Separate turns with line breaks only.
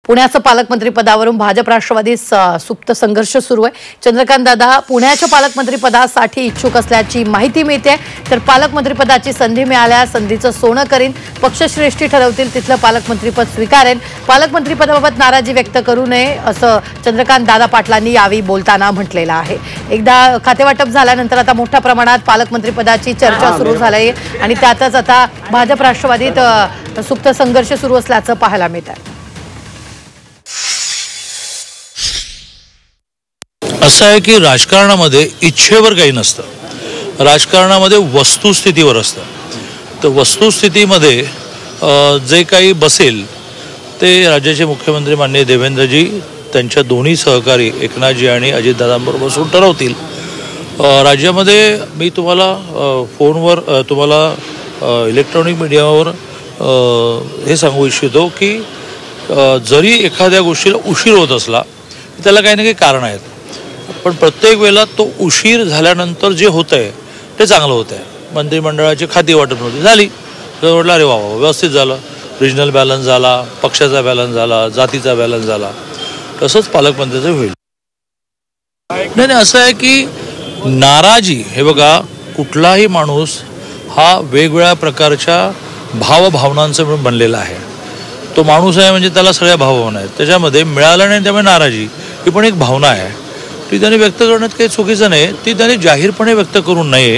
पुण्याचं पालकमंत्री पदावरून भाजप राष्ट्रवादी सुप्त संघर्ष सुरू आहे। चंद्रकांत दादा पुण्याच्या पालकमंत्री पदासाठी इच्छुक असल्याची माहिती मिळते। तर पालकमंत्री पदाची संधी मिळाल्यास संधीचं सोनं करीन, पक्षश्रेष्ठी ठरवतील तिथलं पालकमंत्री पद स्वीकारेन, पालकमंत्री पदाबाबत नाराजी व्यक्त करू नये असं चंद्रकांत दादा पाटलांनी यावेळी बोलताना म्हटलेलं आहे। एकदा खातेवाटप झाल्यानंतर आता मोठ्या प्रमाणात पालकमंत्री पदाची चर्चा सुरू झाली आहे आणि त्यातच आता भाजप राष्ट्रवादीत सुप्त संघर्ष सुरू असल्याचं पाहायला मिळत आहे।
असं आहे की राजकारणामध्ये इच्छेवर काही नसतं, राजकारणामध्ये वस्तुस्थितीवर असतं। तर वस्तुस्थितीमध्ये जे काही बसेल ते राज्याचे मुख्यमंत्री माननीय देवेंद्रजी त्यांच्या दोन्ही सहकारी एकनाथजी आणि अजितदादांबरोबर बसून ठरवतील। राज्यामध्ये मी तुम्हाला फोनवर तुम्हाला इलेक्ट्रॉनिक मीडियावर हे सांगू इच्छितो की जरी एखाद्या गोष्टीला उशीर होत असला त्याला काही ना काही कारण आहेत, पण प्रत्येक वेळेला तो उशीर झाल्यानंतर जे होत आहे ते चांगलं होत आहे। मंत्रिमंडळाची खाती वाटप नव्हती झाली तर म्हटलं अरे वा व्यवस्थित झालं, रिजनल बॅलन्स झाला, पक्षाचा बॅलन्स झाला, जातीचा बॅलन्स झाला, तसंच पालकमंत्र्याचं होईल। नाही असं आहे की नाराजी हे बघा, कुठलाही माणूस हा वेगवेगळ्या प्रकारच्या भावभावनांचा मिळून बनलेला आहे। तो माणूस आहे म्हणजे त्याला सगळ्या भावभावना आहेत, त्याच्यामध्ये मिळालं नाही त्यामुळे नाराजी ही पण एक भावना आहे। ती त्यांनी व्यक्त करण्यात काही चुकीचं नाही, ती त्यांनी जाहीरपणे व्यक्त करू नये।